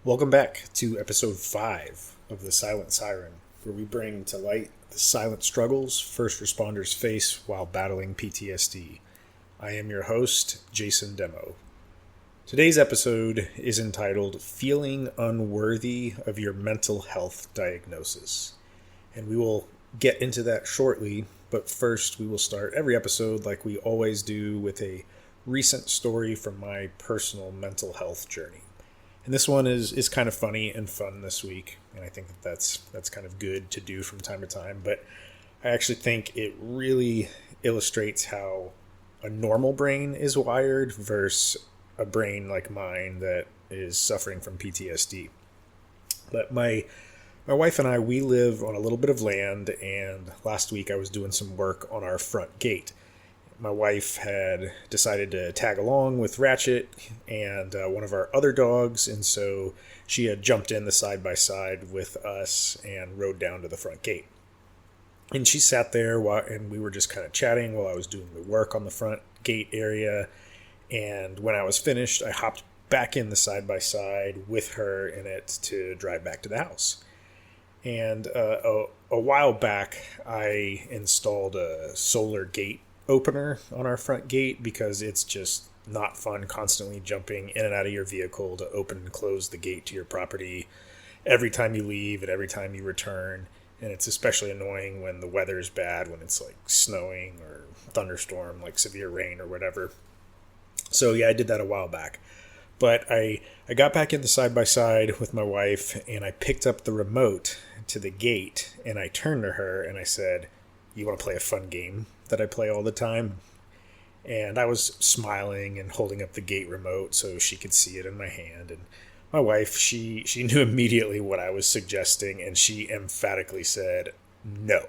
Welcome back to episode 5 of The Silent Siren, where we bring to light the silent struggles first responders face while battling PTSD. I am your host, Jason Demo. Today's episode is entitled Feeling Unworthy of Your Mental Health Diagnosis. And we will get into that shortly, but first we will start every episode like we always do with a recent story from my personal mental health journey. And this one is kind of funny and fun this week, and I think that's kind of good to do from time to time, but I actually think it really illustrates how a normal brain is wired versus a brain like mine that is suffering from PTSD. But my wife and I, we live on a little bit of land, and last week I was doing some work on our front gate. My wife had decided to tag along with Ratchet and one of our other dogs, and so she had jumped in the side-by-side with us and rode down to the front gate. And she sat there, and we were just kind of chatting while I was doing the work on the front gate area, and when I was finished, I hopped back in the side-by-side with her in it to drive back to the house. And a while back, I installed a solar gate opener on our front gate because it's just not fun constantly jumping in and out of your vehicle to open and close the gate to your property every time you leave and every time you return. And it's especially annoying when the weather's bad, when it's like snowing or thunderstorm, like severe rain or whatever. So yeah, I did that a while back. But I got back in the side-by-side with my wife, and I picked up the remote to the gate, and I turned to her and I said, "You want to play a fun game that I play all the time?" And I was smiling and holding up the gate remote so she could see it in my hand. And my wife, she knew immediately what I was suggesting, and she emphatically said no.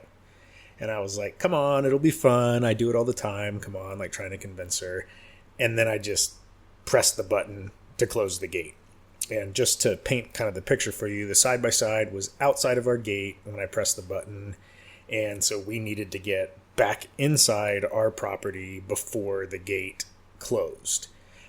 And I was like, "Come on, it'll be fun. I do it all the time. Come on," like trying to convince her. And then I just pressed the button to close the gate. And just to paint kind of the picture for you, the side-by-side was outside of our gate when I pressed the button. And so we needed to get back inside our property before the gate closed.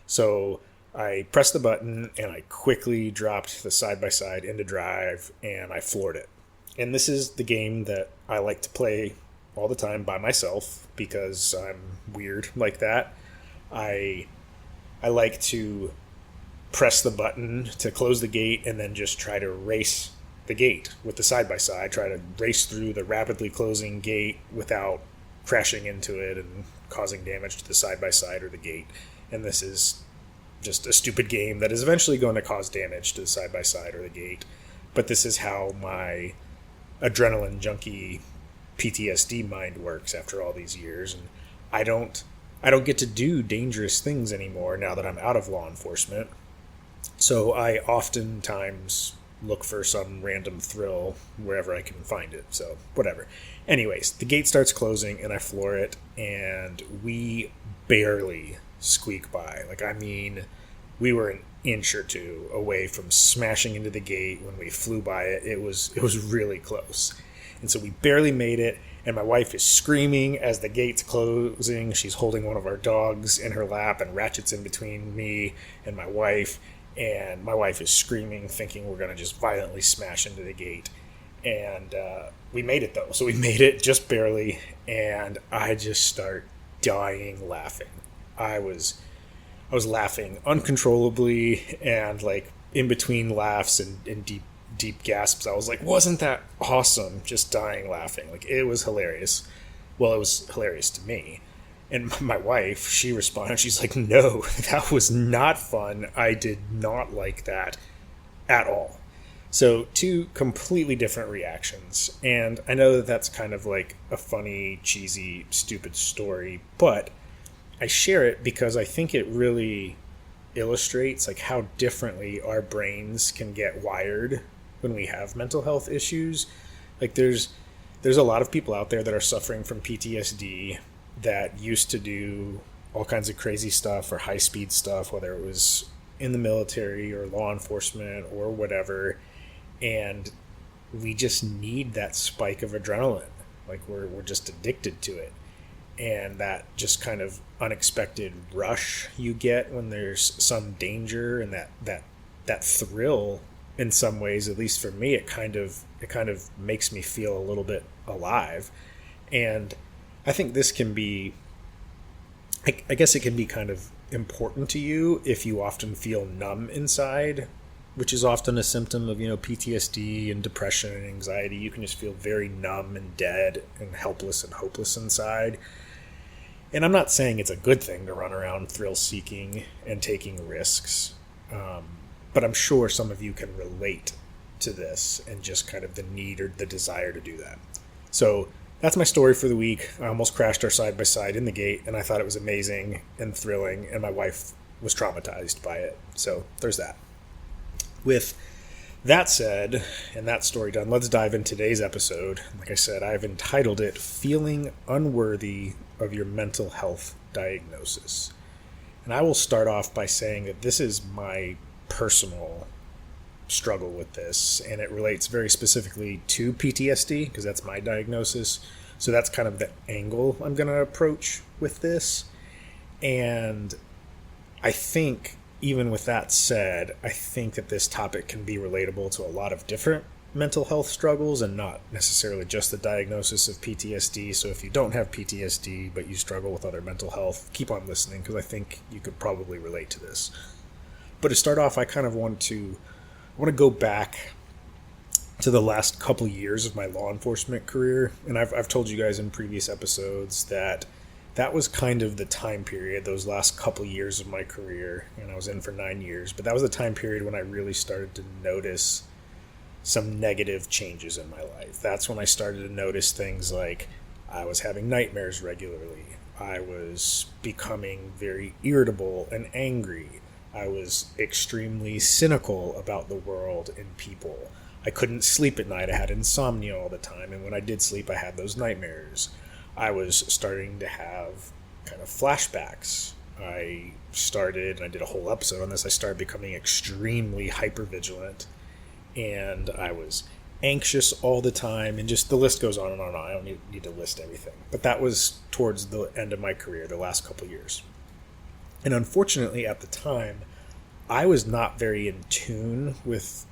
So I pressed the button and I quickly dropped the side-by-side into drive and I floored it. And this is the game that I like to play all the time by myself because I'm weird like that. I like to press the button to close the gate and then just try to race the gate with the side-by-side, try to race through the rapidly closing gate without crashing into it and causing damage to the side-by-side or the gate. And this is just a stupid game that is eventually going to cause damage to the side-by-side or the gate. But this is how my adrenaline junkie PTSD mind works after all these years. And I don't get to do dangerous things anymore now that I'm out of law enforcement. So I oftentimes look for some random thrill wherever I can find it. So whatever. Anyways, the gate starts closing and I floor it, and we barely squeak by. Like, I mean, we were an inch or two away from smashing into the gate when we flew by it. It was really close. And so we barely made it, and my wife is screaming as the gate's closing. She's holding one of our dogs in her lap, and Ratchet's in between me and my wife. And my wife is screaming, thinking we're going to just violently smash into the gate. And we made it, though. So we made it just barely, and I just start dying laughing. I was laughing uncontrollably, and like in between laughs and deep gasps, I was like, "Wasn't that awesome?" Just dying laughing. Like, it was hilarious. Well, it was hilarious to me. And my wife, she responded, she's like, "No, that was not fun. I did not like that at all." So 2 completely different reactions. And I know that that's kind of like a funny, cheesy, stupid story, but I share it because I think it really illustrates like how differently our brains can get wired when we have mental health issues. Like, there's a lot of people out there that are suffering from PTSD that used to do all kinds of crazy stuff or high-speed stuff, whether it was in the military or law enforcement or whatever, and we just need that spike of adrenaline. Like, we're just addicted to it. And that just kind of unexpected rush you get when there's some danger, and that thrill in some ways, at least for me, it kind of makes me feel a little bit alive. And I think this can be, I guess it can be kind of important to you if you often feel numb inside, which is often a symptom of, PTSD and depression and anxiety. You can just feel very numb and dead and helpless and hopeless inside. And I'm not saying it's a good thing to run around thrill seeking and taking risks, but I'm sure some of you can relate to this and just kind of the need or the desire to do that. So that's my story for the week. I almost crashed our side by side in the gate, and I thought it was amazing and thrilling, and my wife was traumatized by it. So there's that. With that said, and that story done, let's dive into today's episode. Like I said, I've entitled it Feeling Unworthy of Your Mental Health Diagnosis. And I will start off by saying that this is my personal struggle with this, and it relates very specifically to PTSD because that's my diagnosis. So that's kind of the angle I'm going to approach with this. And I think, even with that said, I think that this topic can be relatable to a lot of different mental health struggles and not necessarily just the diagnosis of PTSD. So if you don't have PTSD but you struggle with other mental health, keep on listening because I think you could probably relate to this. But to start off, I kind of want to go back to the last couple years of my law enforcement career. And I've told you guys in previous episodes that was kind of the time period, those last couple years of my career, and I was in for 9 years, but that was the time period when I really started to notice some negative changes in my life. That's when I started to notice things like I was having nightmares regularly. I was becoming very irritable and angry. I was extremely cynical about the world and people. I couldn't sleep at night. I had insomnia all the time, and when I did sleep, I had those nightmares. I was starting to have kind of flashbacks. I did a whole episode on this, I started becoming extremely hypervigilant, and I was anxious all the time, and just the list goes on and on and on. I don't need to list everything. But that was towards the end of my career, the last couple years. And unfortunately, at the time, I was not very in tune with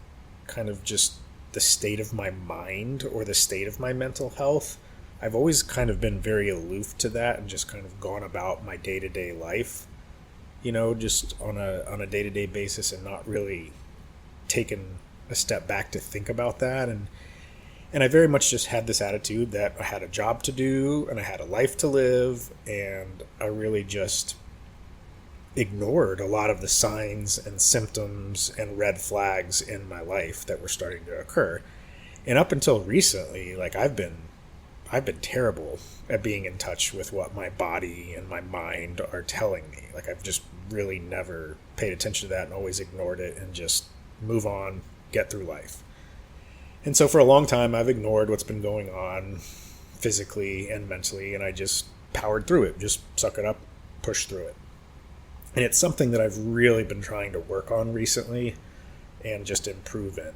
kind of just the state of my mind or the state of my mental health. I've always kind of been very aloof to that and just kind of gone about my day-to-day life, just on a day-to-day basis and not really taken a step back to think about that. And I very much just had this attitude that I had a job to do and I had a life to live, and I really just ignored a lot of the signs and symptoms and red flags in my life that were starting to occur. And up until recently, I've been terrible at being in touch with what my body and my mind are telling me. I've just really never paid attention to that and always ignored it and just move on, get through life. And so for a long time, I've ignored what's been going on physically and mentally, and I just powered through it, just suck it up, push through it. And it's something that I've really been trying to work on recently and just improve in.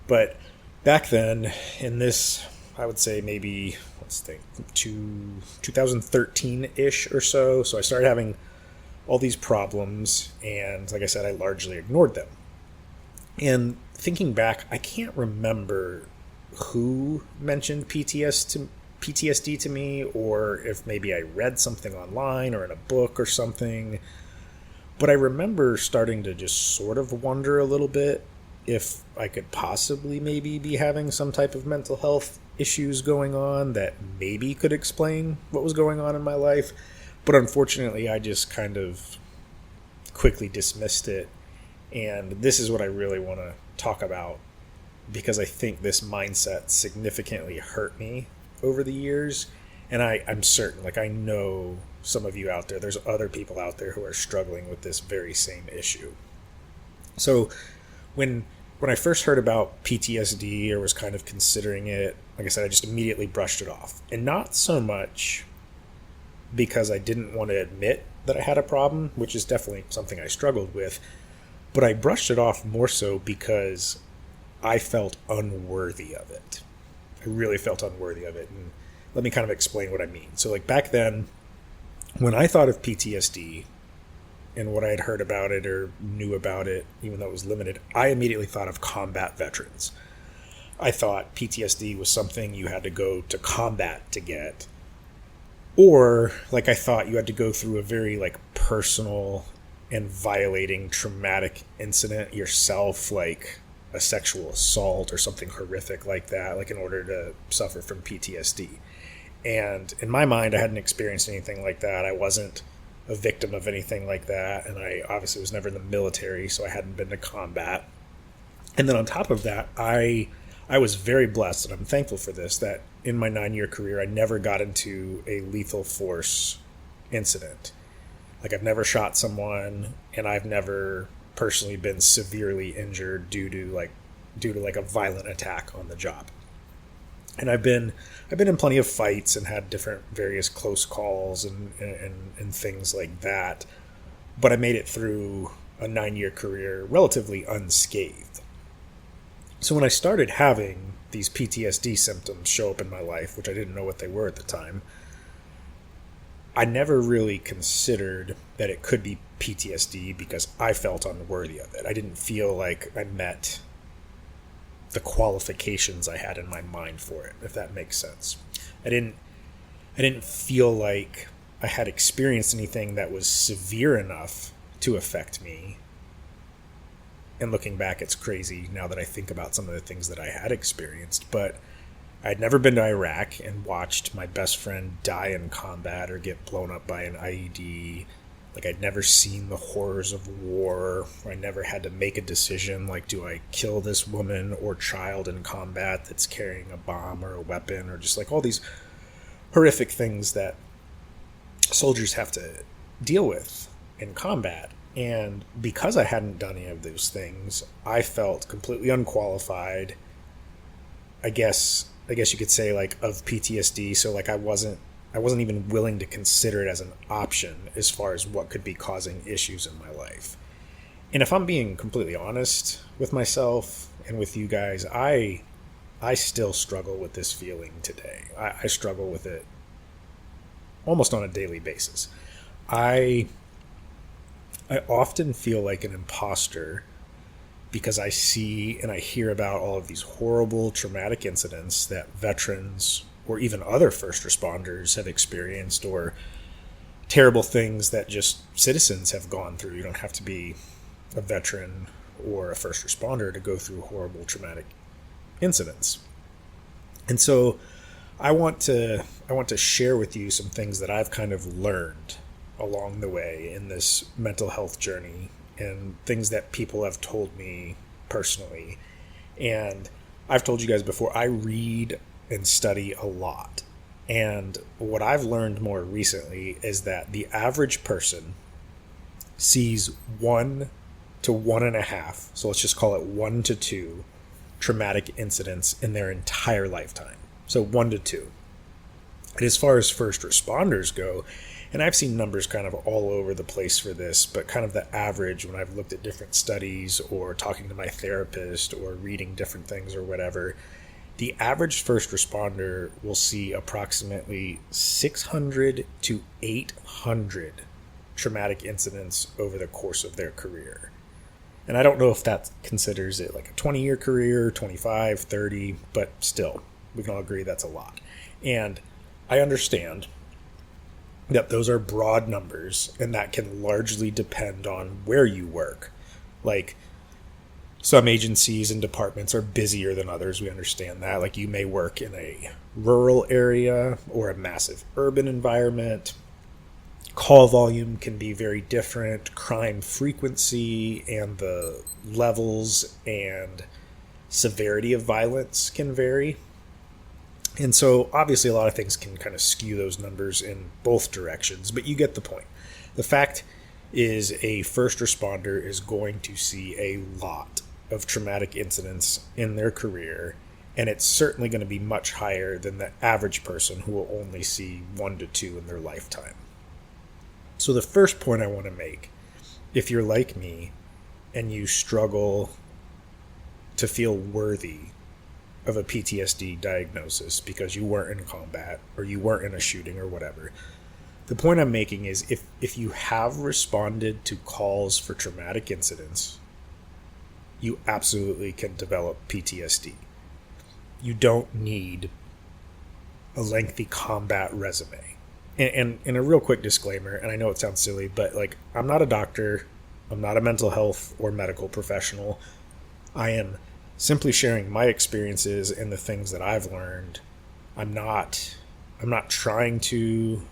But back then, in this, I would say maybe, 2013-ish or so. So I started having all these problems, and like I said, I largely ignored them. And thinking back, I can't remember who mentioned PTSD to me, or if maybe I read something online or in a book or something. But I remember starting to just sort of wonder a little bit if I could possibly maybe be having some type of mental health issues going on that maybe could explain what was going on in my life. But unfortunately, I just kind of quickly dismissed it. And this is what I really want to talk about, because I think this mindset significantly hurt me over the years. And I'm certain, I know some of you out there, there's other people out there who are struggling with this very same issue. So when I first heard about PTSD or was kind of considering it, like I said, I just immediately brushed it off. And not so much because I didn't want to admit that I had a problem, which is definitely something I struggled with, but I brushed it off more so because I felt unworthy of it. I really felt unworthy of it. And let me kind of explain what I mean. So back then, when I thought of PTSD, and what I had heard about it or knew about it, even though it was limited, I immediately thought of combat veterans. I thought PTSD was something you had to go to combat to get. Or, like, I thought you had to go through a very, like, personal and violating traumatic incident yourself, like a sexual assault or something horrific like that, like in order to suffer from PTSD. And in my mind, I hadn't experienced anything like that. I wasn't a victim of anything like that, and I obviously was never in the military, so I hadn't been to combat. And then on top of that, I was very blessed, and I'm thankful for this, that in my 9-year career, I never got into a lethal force incident. Like, I've never shot someone, and I've never personally been severely injured due to a violent attack on the job. And I've been in plenty of fights and had different various close calls and things like that. But I made it through a 9-year career relatively unscathed. So when I started having these PTSD symptoms show up in my life, which I didn't know what they were at the time, I never really considered that it could be PTSD because I felt unworthy of it. I didn't feel like I met the qualifications I had in my mind for it, if that makes sense. I didn't feel like I had experienced anything that was severe enough to affect me. And looking back, it's crazy now that I think about some of the things that I had experienced, but I'd never been to Iraq and watched my best friend die in combat or get blown up by an IED. Like, I'd never seen the horrors of war. I never had to make a decision, like, do I kill this woman or child in combat that's carrying a bomb or a weapon, or just like all these horrific things that soldiers have to deal with in combat. And because I hadn't done any of those things, I felt completely unqualified, I guess you could say, like, of PTSD. So, like, I wasn't even willing to consider it as an option as far as what could be causing issues in my life. And if I'm being completely honest with myself and with you guys, I still struggle with this feeling today. I struggle with it almost on a daily basis. I often feel like an imposter because I see and I hear about all of these horrible traumatic incidents that veterans or even other first responders have experienced, or terrible things that just citizens have gone through. You don't have to be a veteran or a first responder to go through horrible traumatic incidents. And so I want to share with you some things that I've kind of learned along the way in this mental health journey, and things that people have told me personally. And I've told you guys before, I read and study a lot. And what I've learned more recently is that the average person sees 1 to 1.5, so let's just call it 1 to 2 traumatic incidents in their entire lifetime. So 1 to 2. And as far as first responders go, and I've seen numbers kind of all over the place for this, but kind of the average when I've looked at different studies or talking to my therapist or reading different things or whatever, the average first responder will see approximately 600 to 800 traumatic incidents over the course of their career. And I don't know if that considers it like a 20-year career, 25, 30, but still, we can all agree that's a lot. And I understand that those are broad numbers, and that can largely depend on where you work. Like, some agencies and departments are busier than others. We understand that. Like, you may work in a rural area or a massive urban environment. Call volume can be very different. Crime frequency and the levels and severity of violence can vary. And so, obviously, a lot of things can kind of skew those numbers in both directions, but you get the point. The fact is, a first responder is going to see a lot of traumatic incidents in their career, and it's certainly going to be much higher than the average person who will only see 1 to 2 in their lifetime. So the first point I want to make, if you're like me and you struggle to feel worthy of a PTSD diagnosis because you weren't in combat or you weren't in a shooting or whatever, The point I'm making is if you have responded to calls for traumatic incidents, you absolutely can develop PTSD. You don't need a lengthy combat resume. And a real quick disclaimer, and I know it sounds silly, but like, I'm not a doctor, I'm not a mental health or medical professional. I am simply sharing my experiences and the things that I've learned. I'm not trying to,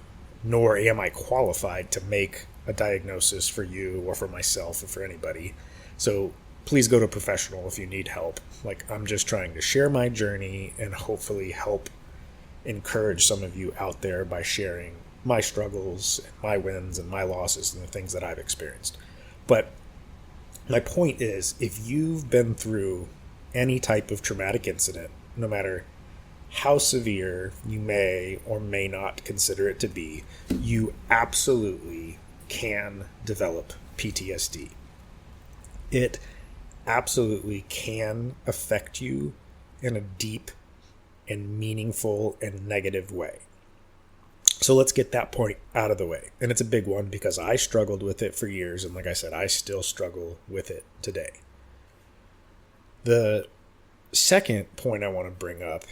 nor am I qualified to make a diagnosis for you or for myself or for anybody. So please go to a professional if you need help. Like, I'm just trying to share my journey and hopefully help encourage some of you out there by sharing my struggles, my wins, and my losses and the things that I've experienced. But my point is, if you've been through any type of traumatic incident, no matter how severe you may or may not consider it to be, you absolutely can develop PTSD. It absolutely can affect you in a deep and meaningful and negative way. So let's get that point out of the way. And it's a big one because I struggled with it for years. And like I said, I still struggle with it today. The second point I want to bring up,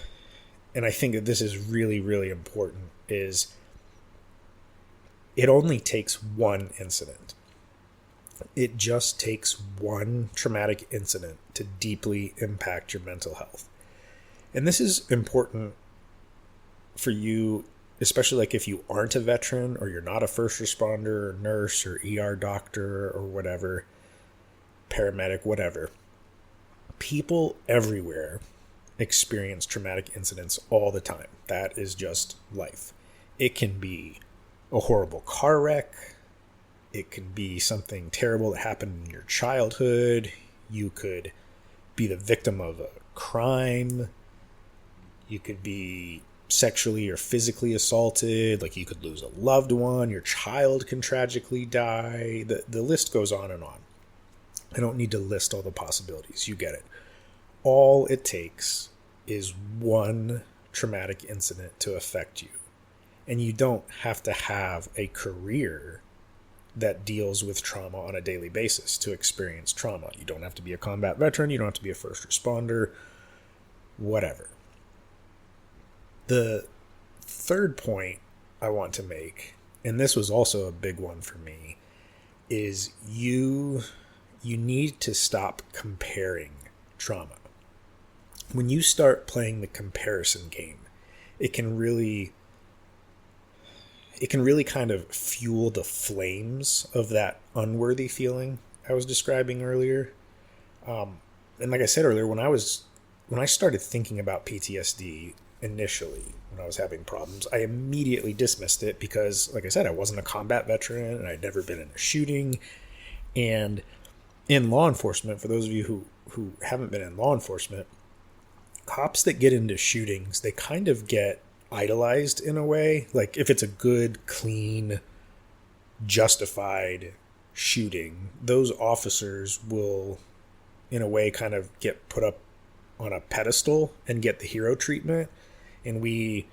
and I think that this is really, really important, is it only takes one incident. It just takes one traumatic incident to deeply impact your mental health. And this is important for you, especially like if you aren't a veteran or you're not a first responder or nurse or ER doctor or whatever, paramedic, whatever. People everywhere experience traumatic incidents all the time. That is just life. It can be a horrible car wreck. It can be something terrible that happened in your childhood. You could be the victim of a crime. You could be sexually or physically assaulted. Like, you could lose a loved one. Your child can tragically die. The list goes on and on. I don't need to list all the possibilities. You get it. All it takes is one traumatic incident to affect you. And you don't have to have a career that deals with trauma on a daily basis to experience trauma. You don't have to be a combat veteran. You don't have to be a first responder, whatever. The third point I want to make, and this was also a big one for me, is you need to stop comparing trauma. When you start playing the comparison game, it can really kind of fuel the flames of that unworthy feeling I was describing earlier. And like I said earlier, when I started thinking about PTSD initially, when I was having problems, I immediately dismissed it because, like I said, I wasn't a combat veteran and I'd never been in a shooting. And in law enforcement, for those of you who haven't been in law enforcement, cops that get into shootings, they kind of get idolized in a way. Like, if it's a good, clean, justified shooting, those officers will, in a way, kind of get put up on a pedestal and get the hero treatment. And we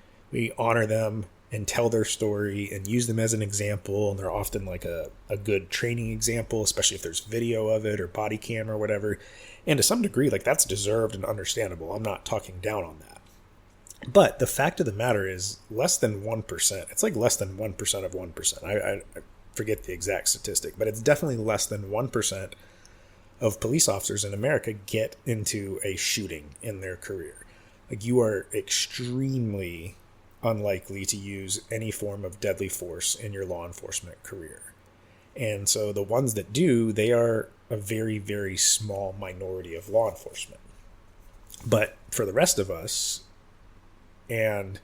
honor them and tell their story and use them as an example. And they're often like a good training example, especially if there's video of it or body cam or whatever. And to some degree, like, that's deserved and understandable. I'm not talking down on that. But the fact of the matter is, less than 1%, it's like less than 1% of 1%. I forget the exact statistic, but it's definitely less than 1% of police officers in America get into a shooting in their career. Like, you are extremely unlikely to use any form of deadly force in your law enforcement career. And so the ones that do, they are a very, very small minority of law enforcement. But for the rest of us, and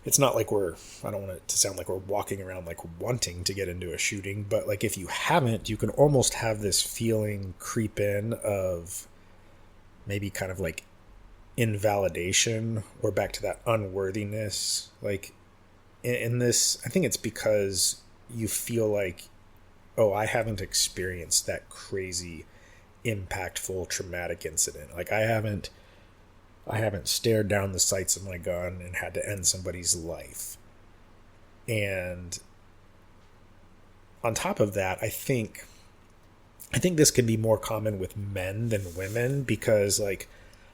it's not like I don't want it to sound like we're walking around like wanting to get into a shooting, but like, if you haven't, you can almost have this feeling creep in of maybe kind of like invalidation, or back to that unworthiness. Like, in this, I think it's because you feel like, oh, I haven't experienced that crazy, impactful, traumatic incident. Like, I haven't stared down the sights of my gun and had to end somebody's life. And on top of that, I think this can be more common with men than women, because like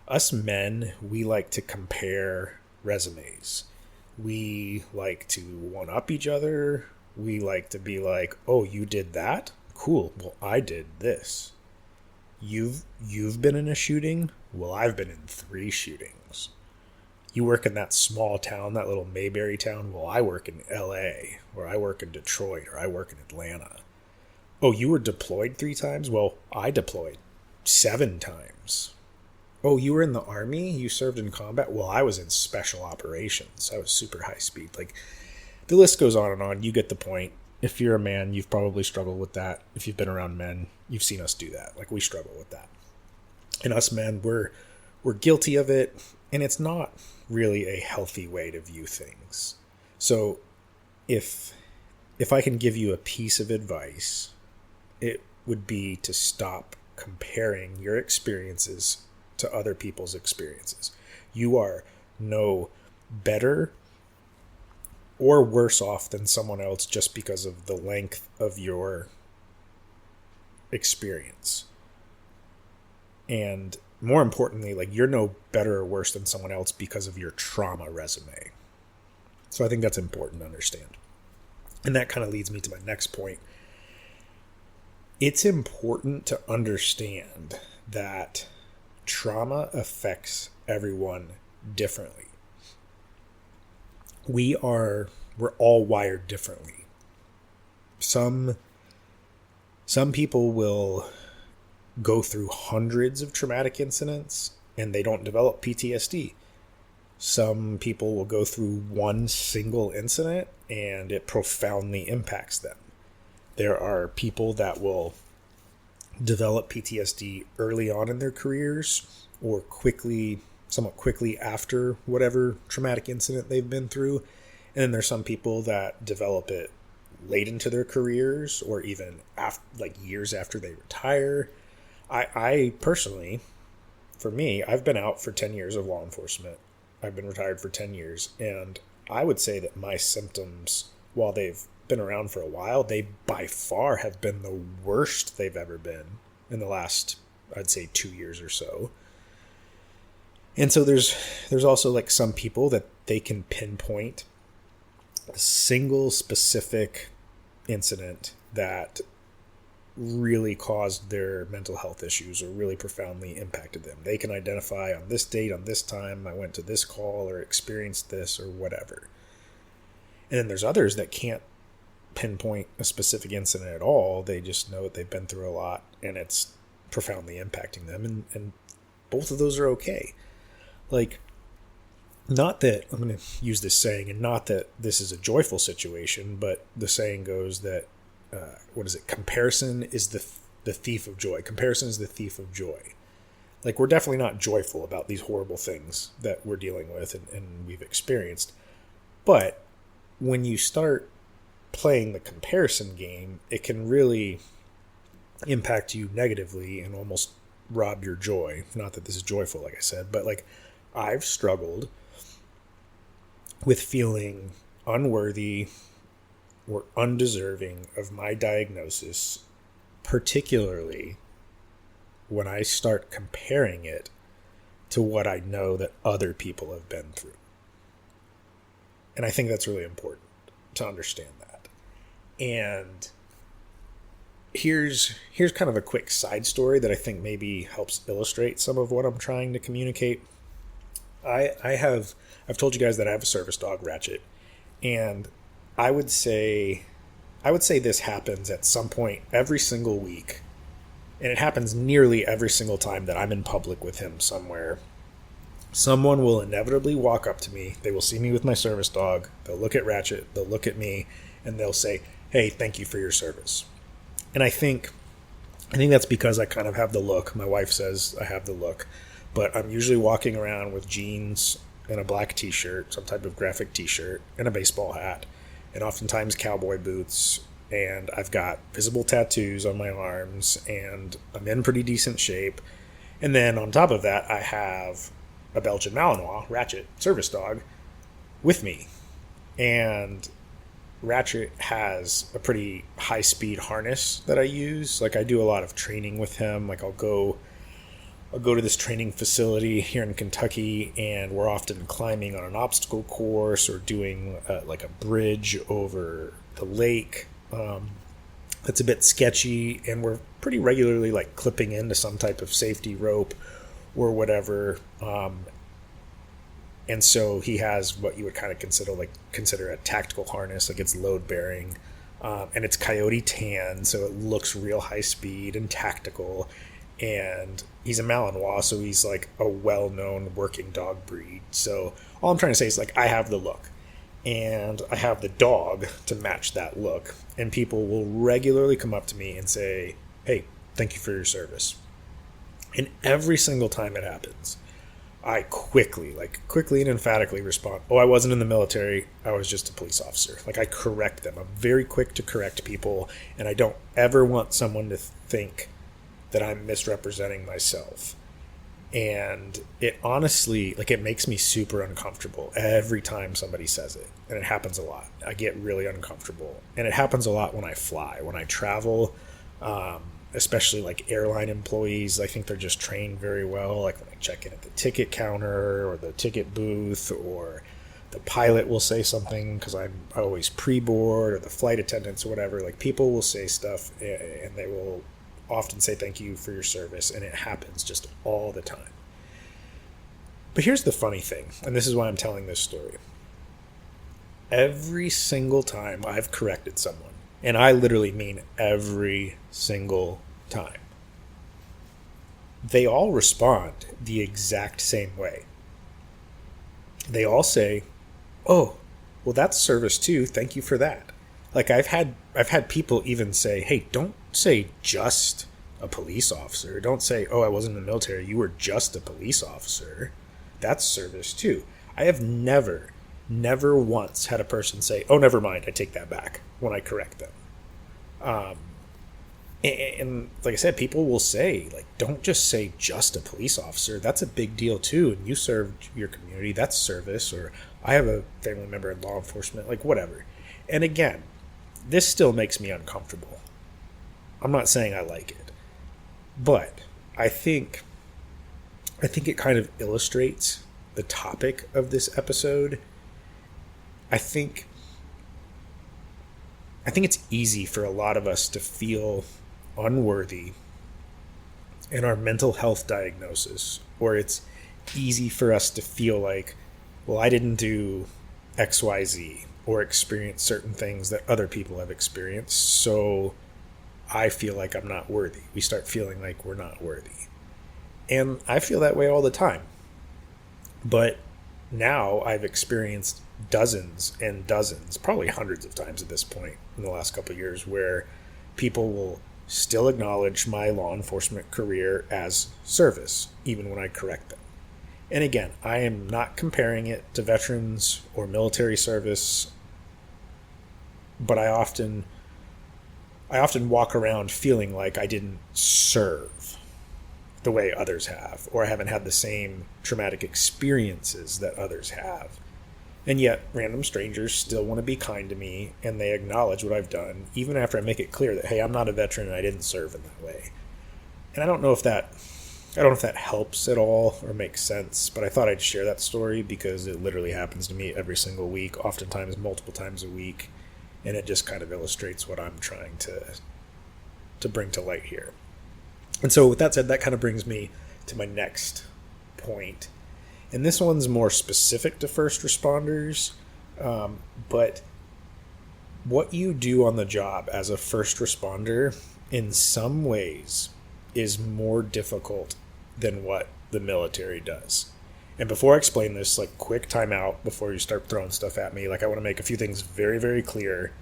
us men, we like to compare resumes. We like to one up each other. We like to be like, "Oh, you did that? Cool. Well, I did this. You've been in a shooting? Well, I've been in 3 shootings. You work in that small town, that little Mayberry town? Well, I work in LA, or I work in Detroit, or I work in Atlanta. Oh, you were deployed 3 times? Well, I deployed 7 times. Oh, you were in the army? You served in combat? Well, I was in special operations. I was super high speed." Like, the list goes on and on. You get the point. If you're a man, you've probably struggled with that. If you've been around men, you've seen us do that. Like, we struggle with that. And us men, we're guilty of it, and it's not really a healthy way to view things. So if I can give you a piece of advice, it would be to stop comparing your experiences to other people's experiences. You are no better or worse off than someone else just because of the length of your experience. And more importantly, like, you're no better or worse than someone else because of your trauma resume. So I think that's important to understand. And that kind of leads me to my next point. It's important to understand that trauma affects everyone differently. We're all wired differently. Some people will go through hundreds of traumatic incidents and they don't develop PTSD. Some people will go through one single incident and it profoundly impacts them. There are people that will develop PTSD early on in their careers, or somewhat quickly after whatever traumatic incident they've been through. And then there's some people that develop it late into their careers, or even after, like, years after they retire. I personally, for me, I've been out for 10 years of law enforcement. I've been retired for 10 years. And I would say that my symptoms, while they've been around for a while, they by far have been the worst they've ever been in the last, I'd say, 2 years or so. And so there's also like some people that they can pinpoint a single specific incident that really caused their mental health issues or really profoundly impacted them. They can identify, on this date, on this time, I went to this call or experienced this or whatever. And then there's others that can't pinpoint a specific incident at all. They just know that they've been through a lot and it's profoundly impacting them. And both of those are okay. Like, not that, I'm going to use this saying, and not that this is a joyful situation, but the saying goes that, comparison is the thief of joy. Comparison is the thief of joy. Like, we're definitely not joyful about these horrible things that we're dealing with and we've experienced. But when you start playing the comparison game, it can really impact you negatively and almost rob your joy. Not that this is joyful, like I said, but like, I've struggled with feeling unworthy or undeserving of my diagnosis, particularly when I start comparing it to what I know that other people have been through. And I think that's really important to understand that. And here's kind of a quick side story that I think maybe helps illustrate some of what I'm trying to communicate. I've told you guys that I have a service dog, Ratchet, and I would say this happens at some point every single week, and it happens nearly every single time that I'm in public with him somewhere. Someone will inevitably walk up to me. They will see me with my service dog. They'll look at Ratchet. They'll look at me, and they'll say, "Hey, thank you for your service." And I think that's because I kind of have the look. My wife says I have the look, but I'm usually walking around with jeans and a black t-shirt, some type of graphic t-shirt, and a baseball hat, and oftentimes cowboy boots, and I've got visible tattoos on my arms, and I'm in pretty decent shape. And then on top of that, I have a Belgian Malinois, Ratchet, service dog, with me. And Ratchet has a pretty high speed harness that I use. Like, I do a lot of training with him. Like, I'll go to this training facility here in Kentucky, and we're often climbing on an obstacle course or doing like a bridge over the lake. That's a bit sketchy, and we're pretty regularly like clipping into some type of safety rope or whatever. And so he has what you would kind of consider a tactical harness. Like, it's load bearing, and it's coyote tan, so it looks real high speed and tactical. And he's a Malinois, so he's like a well-known working dog breed. So all I'm trying to say is, like, I have the look, and I have the dog to match that look. And people will regularly come up to me and say, "Hey, thank you for your service." And every single time it happens, I quickly and emphatically respond, "Oh, I wasn't in the military. I was just a police officer." Like, I correct them. I'm very quick to correct people, and I don't ever want someone to think that I'm misrepresenting myself. And it honestly, like, it makes me super uncomfortable every time somebody says it. And it happens a lot. I get really uncomfortable. And it happens a lot when I fly, when I travel, especially like airline employees. I think they're just trained very well. Like, when I check in at the ticket counter or the ticket booth, or the pilot will say something because I'm always pre-board, or the flight attendants or whatever. Like, people will say stuff, and they will often say thank you for your service, and it happens just all the time. But here's the funny thing, and this is why I'm telling this story. Every single time I've corrected someone, and I literally mean every single time, they all respond the exact same way. They all say, "Oh, well, that's service too. Thank you for that." Like, I've had people even say, "Hey, don't say just a police officer. Don't say, 'Oh, I wasn't in the military. You were just a police officer.' That's service too." I have never once had a person say, "Oh, never mind, I take that back," when I correct them. And like I said, people will say, like, "Don't just say just a police officer. That's a big deal too. And you served your community. That's service." Or, "I have a family member in law enforcement," like, whatever. And again, this still makes me uncomfortable. I'm not saying I like it, but I think it kind of illustrates the topic of this episode. I think it's easy for a lot of us to feel unworthy in our mental health diagnosis, or it's easy for us to feel like, well, I didn't do XYZ or experience certain things that other people have experienced, so I feel like I'm not worthy. We start feeling like we're not worthy. And I feel that way all the time. But now I've experienced dozens and dozens, probably hundreds of times at this point in the last couple of years, where people will still acknowledge my law enforcement career as service, even when I correct them. And again, I am not comparing it to veterans or military service, but I often walk around feeling like I didn't serve the way others have, or I haven't had the same traumatic experiences that others have. And yet, random strangers still want to be kind to me, and they acknowledge what I've done, even after I make it clear that, hey, I'm not a veteran and I didn't serve in that way. And I don't know if that helps at all or makes sense, but I thought I'd share that story because it literally happens to me every single week, oftentimes multiple times a week, and it just kind of illustrates what I'm trying to bring to light here. And so with that said, that kind of brings me to my next point. And this one's more specific to first responders, but what you do on the job as a first responder in some ways is more difficult than what the military does. And before I explain this, like, quick timeout before you start throwing stuff at me, like, I want to make a few things very, very clear,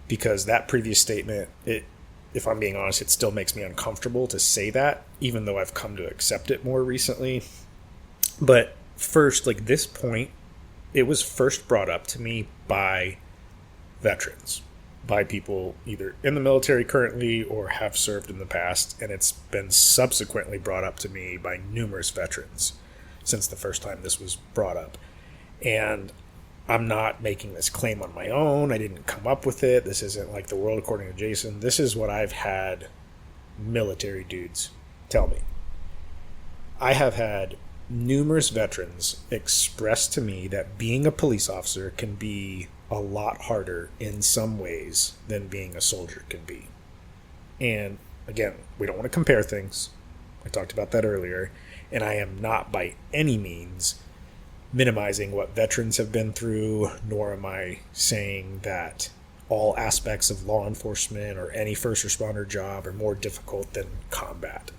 because that previous statement, if I'm being honest, it still makes me uncomfortable to say that, even though I've come to accept it more recently. But first, like, this point, it was first brought up to me by veterans, by people either in the military currently or have served in the past, and it's been subsequently brought up to me by numerous veterans since the first time this was brought up. And I'm not making this claim on my own. I didn't come up with it. This isn't like the world according to Jason. This is what I've had military dudes tell me. I have had numerous veterans express to me that being a police officer can be a lot harder in some ways than being a soldier can be. And again, we don't want to compare things. I talked about that earlier. And I am not by any means minimizing what veterans have been through, nor am I saying that all aspects of law enforcement or any first responder job are more difficult than combat.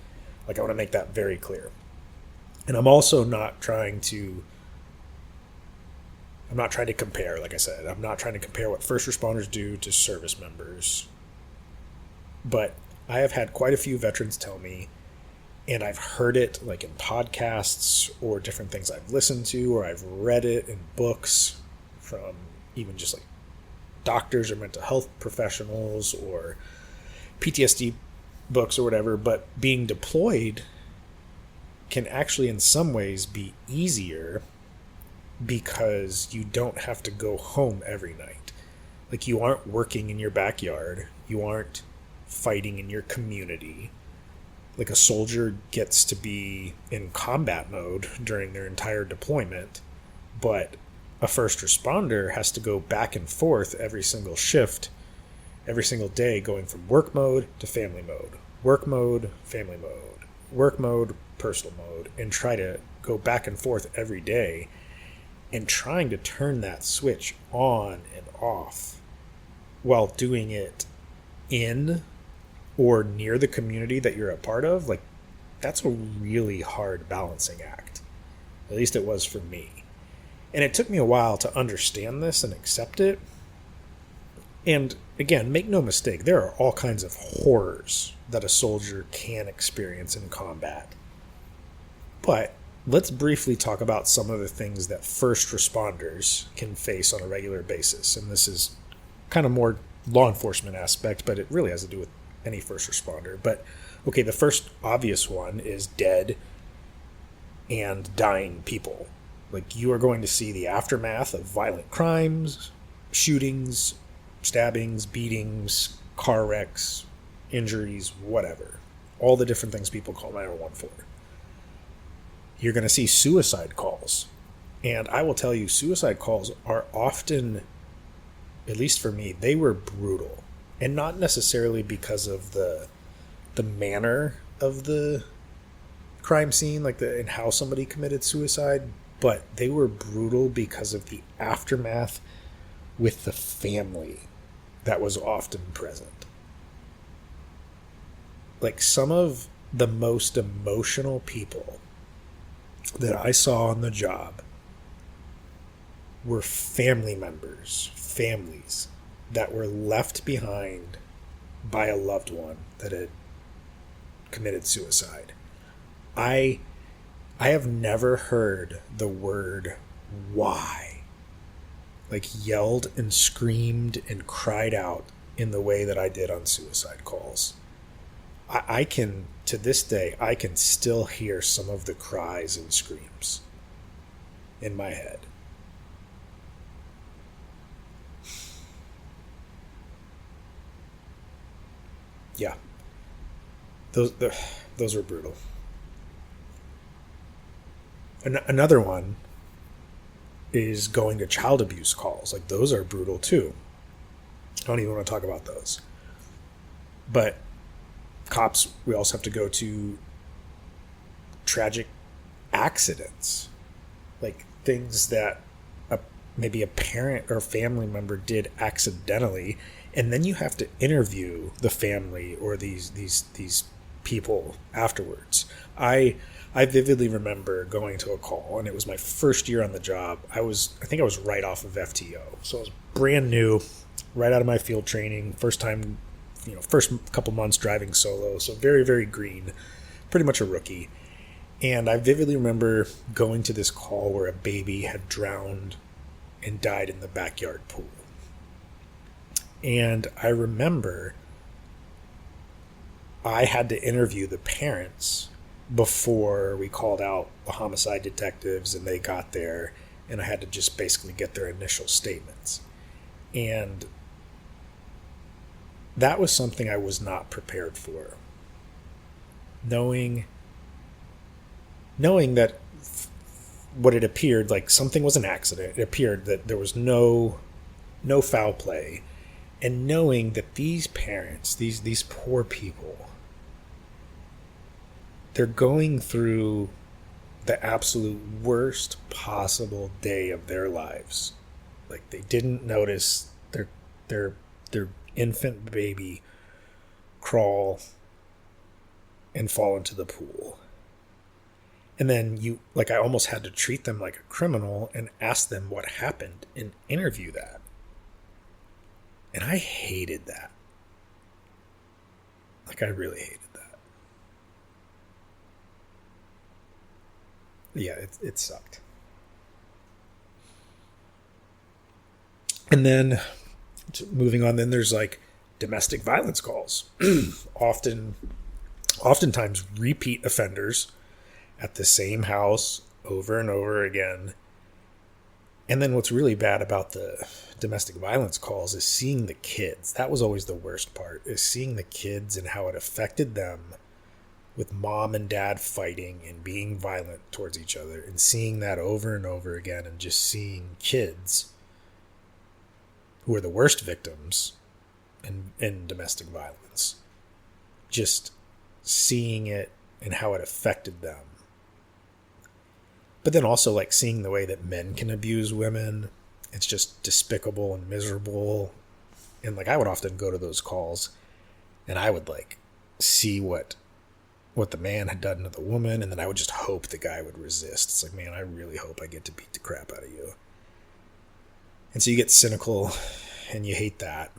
Like, I want to make that very clear. And I'm also not trying to compare, like I said. I'm not trying to compare what first responders do to service members. But I have had quite a few veterans tell me, and I've heard it like in podcasts or different things I've listened to, or I've read it in books from even just like doctors or mental health professionals or PTSD books or whatever. But being deployed can actually in some ways be easier because you don't have to go home every night. Like, you aren't working in your backyard. You aren't fighting in your community. Like, a soldier gets to be in combat mode during their entire deployment, but a first responder has to go back and forth every single shift, every single day, going from work mode to family mode, work mode, family mode, work mode, personal mode, and try to go back and forth every day, and trying to turn that switch on and off while doing it in or near the community that you're a part of. Like, that's a really hard balancing act. At least it was for me. And it took me a while to understand this and accept it. And again, make no mistake, there are all kinds of horrors that a soldier can experience in combat. But let's briefly talk about some of the things that first responders can face on a regular basis. And this is kind of more law enforcement aspect, but it really has to do with any first responder. But okay, the first obvious one is dead and dying people. Like, you are going to see the aftermath of violent crimes, shootings, stabbings, beatings, car wrecks, injuries, whatever. All the different things people call 911 for. You're going to see suicide calls. And I will tell you, suicide calls are often, at least for me, they were brutal. And not necessarily because of the manner of the crime scene, like and how somebody committed suicide, but they were brutal because of the aftermath with the family that was often present. Like, some of the most emotional people that I saw on the job were family members, families that were left behind by a loved one that had committed suicide. I have never heard the word why like yelled and screamed and cried out in the way that I did on suicide calls. I can, to this day, I can still hear some of the cries and screams in my head. Yeah, those were brutal. Another one is going to child abuse calls. Like, those are brutal too. I don't even want to talk about those. But cops, we also have to go to tragic accidents, like things that maybe a parent or family member did accidentally, and then you have to interview the family or these people afterwards. I vividly remember going to a call, and it was my first year on the job. I think I was right off of FTO, so I was brand new, right out of my field training, first time, first couple months driving solo, so very, very green, pretty much a rookie. And I vividly remember going to this call where a baby had drowned and died in the backyard pool. And I remember I had to interview the parents before we called out the homicide detectives and they got there. and I had to just basically get their initial statements. And that was something I was not prepared for. Knowing that what it appeared like something was an accident. It appeared that there was no foul play. And knowing that these parents, these poor people, they're going through the absolute worst possible day of their lives. Like, they didn't notice their infant baby crawl and fall into the pool. And then I almost had to treat them like a criminal and ask them what happened and interview that. And I hated that. Like, I really hated that. Yeah, it sucked. And then, moving on, then there's like domestic violence calls. Oftentimes repeat offenders at the same house over and over again. And then what's really bad about the domestic violence calls is seeing the kids. That was always the worst part, is seeing the kids and how it affected them, with mom and dad fighting and being violent towards each other, and seeing that over and over again, and just seeing kids who are the worst victims in domestic violence, just seeing it and how it affected them. But then also, like, seeing the way that men can abuse women, it's just despicable and miserable. And like, I would often go to those calls and I would like see what the man had done to the woman, and then I would just hope the guy would resist. It's like, man, I really hope I get to beat the crap out of you. And so you get cynical and you hate that.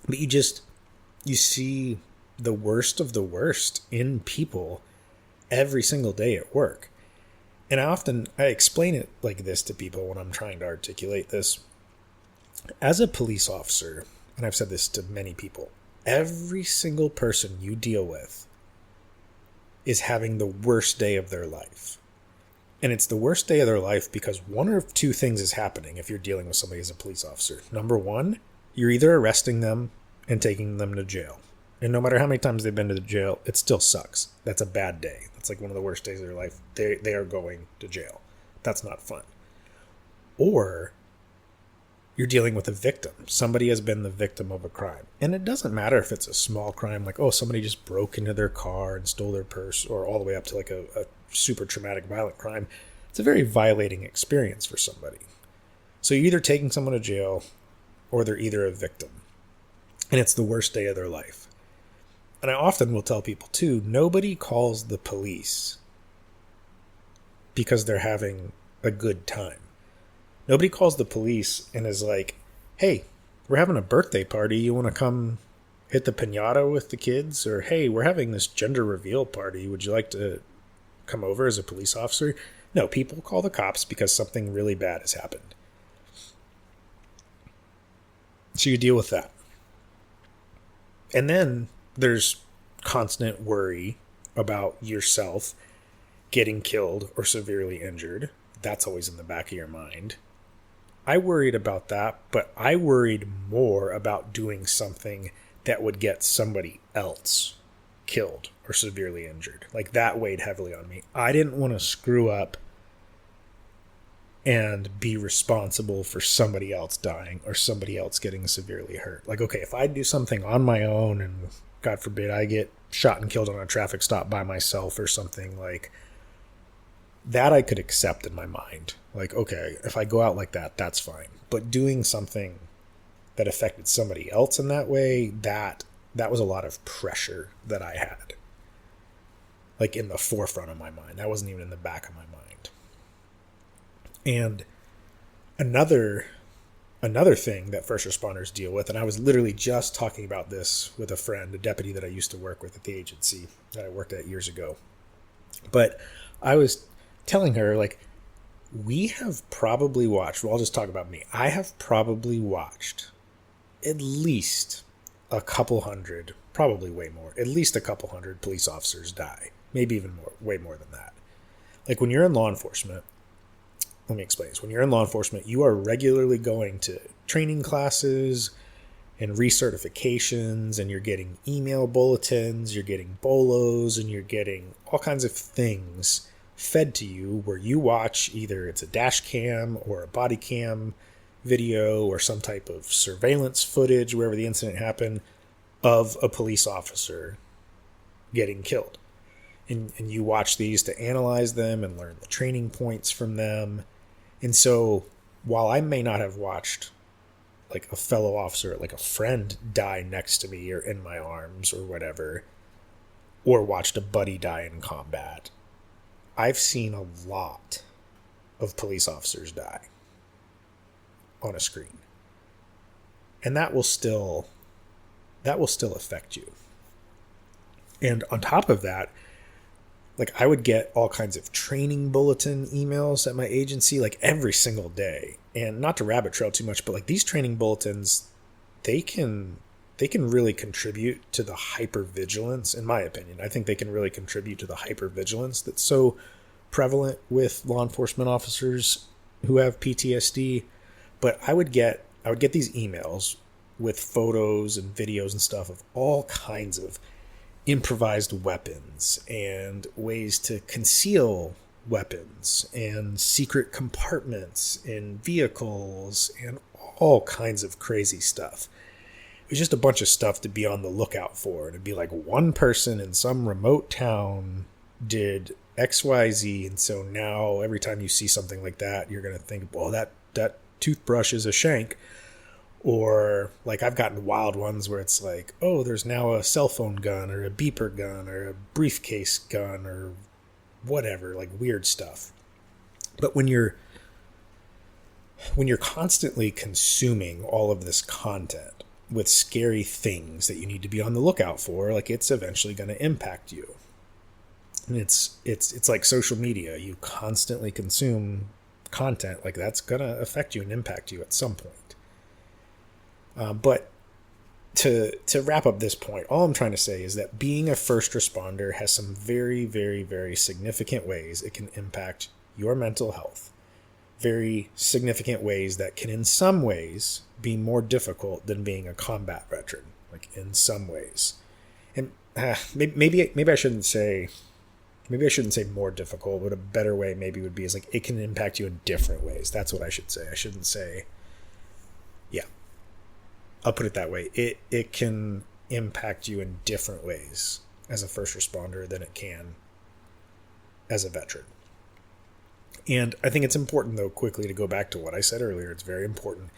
But you see the worst of the worst in people every single day at work. And I explain it like this to people when I'm trying to articulate this. As a police officer, and I've said this to many people, every single person you deal with is having the worst day of their life. And it's the worst day of their life because one of two things is happening if you're dealing with somebody as a police officer. Number one, you're either arresting them and taking them to jail. And no matter how many times they've been to the jail, it still sucks. That's a bad day. That's like one of the worst days of their life. They are going to jail. That's not fun. Or you're dealing with a victim. Somebody has been the victim of a crime. And it doesn't matter if it's a small crime, like, oh, somebody just broke into their car and stole their purse, or all the way up to like a super traumatic, violent crime. It's a very violating experience for somebody. So you're either taking someone to jail or they're either a victim. And it's the worst day of their life. And I often will tell people too, nobody calls the police because they're having a good time. Nobody calls the police and is like, hey, we're having a birthday party. You want to come hit the piñata with the kids? Or, hey, we're having this gender reveal party. Would you like to come over as a police officer? No, people call the cops because something really bad has happened. So you deal with that. And then there's constant worry about yourself getting killed or severely injured. That's always in the back of your mind. I worried about that, but I worried more about doing something that would get somebody else killed or severely injured. Like, that weighed heavily on me. I didn't want to screw up and be responsible for somebody else dying or somebody else getting severely hurt. Like, okay, if I do something on my own and God forbid I get shot and killed on a traffic stop by myself or something, like that I could accept in my mind. Like, okay, if I go out like that, that's fine. But doing something that affected somebody else in that way, that was a lot of pressure that I had. Like, in the forefront of my mind. That wasn't even in the back of my mind. And another thing that first responders deal with, and I was literally just talking about this with a friend, a deputy that I used to work with at the agency that I worked at years ago. But I was telling her, like, we have probably watched, well, I'll just talk about me. I have probably watched at least a couple hundred, probably way more, at least a couple hundred police officers die. Maybe even more, way more than that. Like, when you're in law enforcement, let me explain this. When you're in law enforcement, you are regularly going to training classes and recertifications, and you're getting email bulletins, you're getting bolos, and you're getting all kinds of things fed to you where you watch either it's a dash cam or a body cam video or some type of surveillance footage, wherever the incident happened, of a police officer getting killed. And you watch these to analyze them and learn the training points from them. And so while I may not have watched like a fellow officer, like a friend die next to me or in my arms or whatever, or watched a buddy die in combat, I've seen a lot of police officers die on a screen. And that will still affect you. And on top of that, like I would get all kinds of training bulletin emails at my agency like every single day. And not to rabbit trail too much, but like these training bulletins, they can really contribute to the hypervigilance, in my opinion. I think they can really contribute to the hypervigilance that's so prevalent with law enforcement officers who have PTSD. But I would get these emails with photos and videos and stuff of all kinds of improvised weapons and ways to conceal weapons and secret compartments in vehicles and all kinds of crazy stuff. It was just a bunch of stuff to be on the lookout for. And it'd be like one person in some remote town did XYZ, and so now every time you see something like that, you're going to think, well, that toothbrush is a shank. Or like I've gotten wild ones where it's like, oh, there's now a cell phone gun or a beeper gun or a briefcase gun or whatever, like weird stuff. But when you're constantly consuming all of this content with scary things that you need to be on the lookout for, like it's eventually going to impact you. And it's like social media. You constantly consume content, like that's going to affect you and impact you at some point. But to wrap up this point, all I'm trying to say is that being a first responder has some very, very, very significant ways it can impact your mental health. Very significant ways that can, in some ways, be more difficult than being a combat veteran. Like in some ways, and maybe I shouldn't say. Maybe I shouldn't say more difficult, but a better way maybe would be is like it can impact you in different ways. That's what I should say. I shouldn't say. Yeah. I'll put it that way. It can impact you in different ways as a first responder than it can as a veteran. And I think it's important, though, quickly to go back to what I said earlier. It's very important.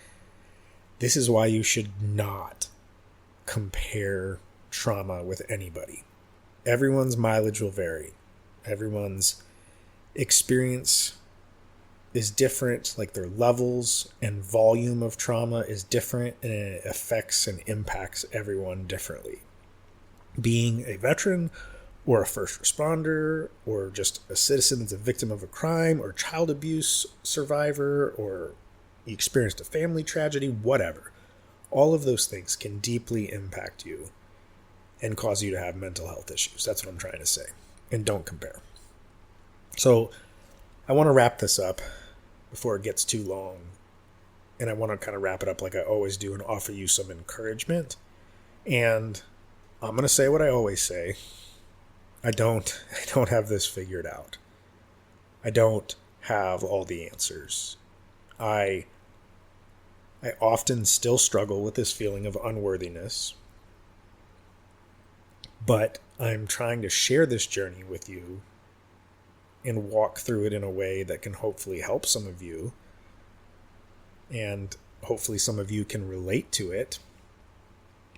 This is why you should not compare trauma with anybody. Everyone's mileage will vary. Everyone's experience is different, like their levels and volume of trauma is different, and it affects and impacts everyone differently. Being a veteran or a first responder or just a citizen that's a victim of a crime or child abuse survivor or you experienced a family tragedy, whatever, all of those things can deeply impact you and cause you to have mental health issues. That's what I'm trying to say. And don't compare. So I want to wrap this up before it gets too long. And I want to kind of wrap it up like I always do and offer you some encouragement. And I'm going to say what I always say. I don't have this figured out. I don't have all the answers. I often still struggle with this feeling of unworthiness. But I'm trying to share this journey with you and walk through it in a way that can hopefully help some of you. And hopefully some of you can relate to it.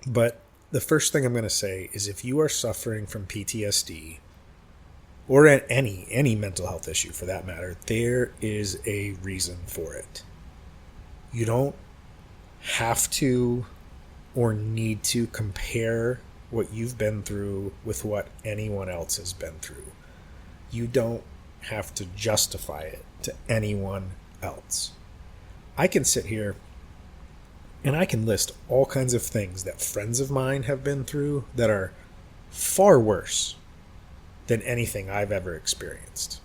But the first thing I'm going to say is if you are suffering from PTSD or any mental health issue for that matter, there is a reason for it. You don't have to or need to compare what you've been through with what anyone else has been through. You don't have to justify it to anyone else. I can sit here and I can list all kinds of things that friends of mine have been through that are far worse than anything I've ever experienced.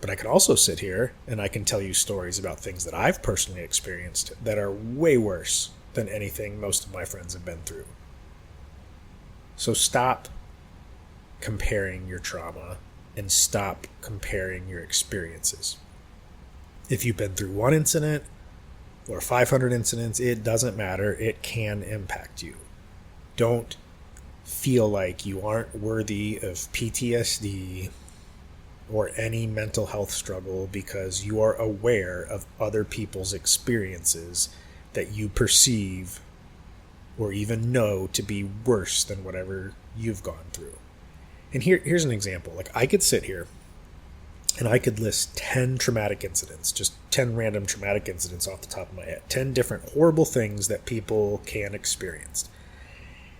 But I can also sit here and I can tell you stories about things that I've personally experienced that are way worse than anything most of my friends have been through. So stop comparing your trauma and stop comparing your experiences. If you've been through one incident or 500 incidents, it doesn't matter. It can impact you. Don't feel like you aren't worthy of PTSD or any mental health struggle because you are aware of other people's experiences that you perceive or even know to be worse than whatever you've gone through. And here's an example. Like, I could sit here and I could list 10 traumatic incidents, just 10 random traumatic incidents off the top of my head, 10 different horrible things that people can experience.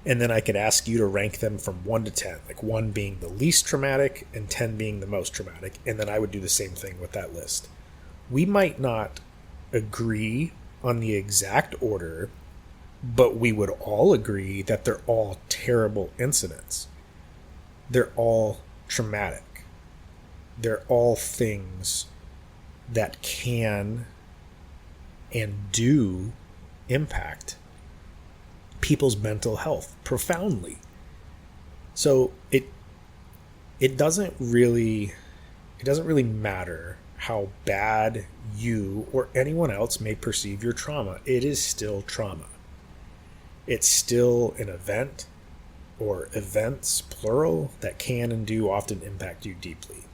And then I could ask you to rank them from 1 to 10, like 1 being the least traumatic and 10 being the most traumatic. And then I would do the same thing with that list. We might not agree on the exact order, but we would all agree that they're all terrible incidents. They're all traumatic. They're all things that can and do impact people's mental health profoundly. So it doesn't really matter how bad you or anyone else may perceive your trauma. It is still trauma. It's still an event or events, plural, that can and do often impact you deeply.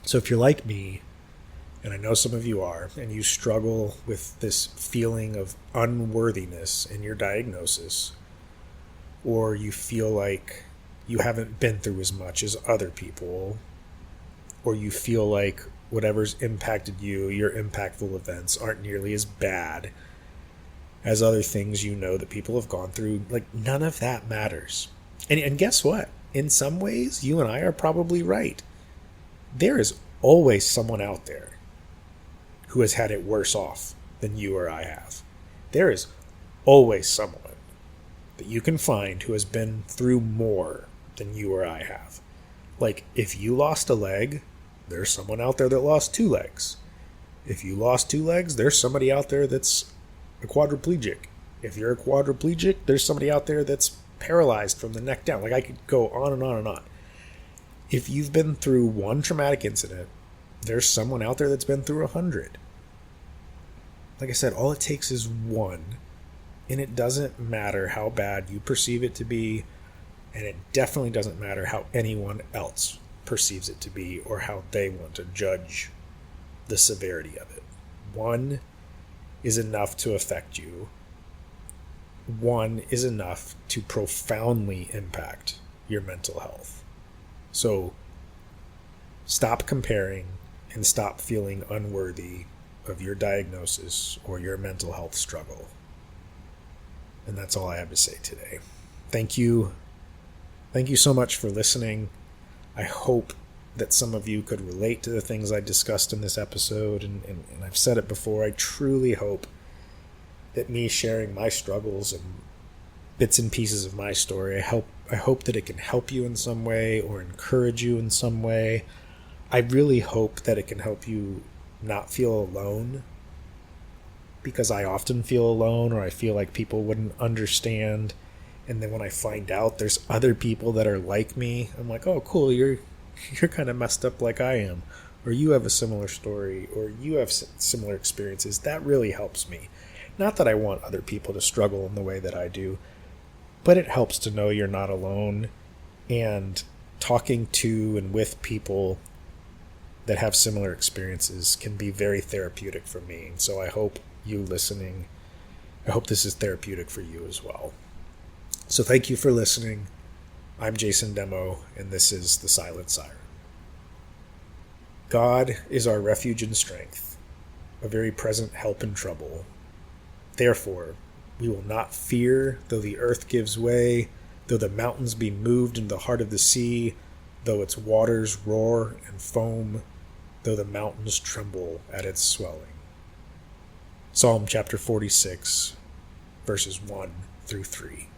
So if you're like me, and I know some of you are, and you struggle with this feeling of unworthiness in your diagnosis, or you feel like you haven't been through as much as other people, or you feel like whatever's impacted you, your impactful events, aren't nearly as bad as other things you know that people have gone through, like, none of that matters. And guess what? In some ways, you and I are probably right. There is always someone out there who has had it worse off than you or I have. There is always someone that you can find who has been through more than you or I have. Like, if you lost a leg, there's someone out there that lost 2 legs. If you lost 2 legs, there's somebody out there that's a quadriplegic. If you're a quadriplegic, there's somebody out there that's paralyzed from the neck down. Like, I could go on and on and on. If you've been through 1 traumatic incident, there's someone out there that's been through 100. Like I said, all it takes is 1, and it doesn't matter how bad you perceive it to be, and it definitely doesn't matter how anyone else perceives it to be or how they want to judge the severity of it. 1 is enough to affect you. 1 is enough to profoundly impact your mental health. So stop comparing and stop feeling unworthy of your diagnosis or your mental health struggle. And that's all I have to say today. Thank you. Thank you so much for listening. I hope that some of you could relate to the things I discussed in this episode. And I've said it before, I truly hope that me sharing my struggles and bits and pieces of my story, I hope that it can help you in some way or encourage you in some way. I really hope that it can help you not feel alone, because I often feel alone, or I feel like people wouldn't understand. And then when I find out there's other people that are like me, I'm like, oh, cool, you're kind of messed up like I am, or you have a similar story, or you have similar experiences. That really helps me. Not that I want other people to struggle in the way that I do, but it helps to know you're not alone, and talking to and with people that have similar experiences can be very therapeutic for me. So I hope you listening, I hope this is therapeutic for you as well. So thank you for listening. I'm Jason Demo, and this is The Silent Siren. God is our refuge and strength, a very present help in trouble. Therefore, we will not fear, though the earth gives way, though the mountains be moved into the heart of the sea, though its waters roar and foam, though the mountains tremble at its swelling. Psalm chapter 46, verses 1 through 3.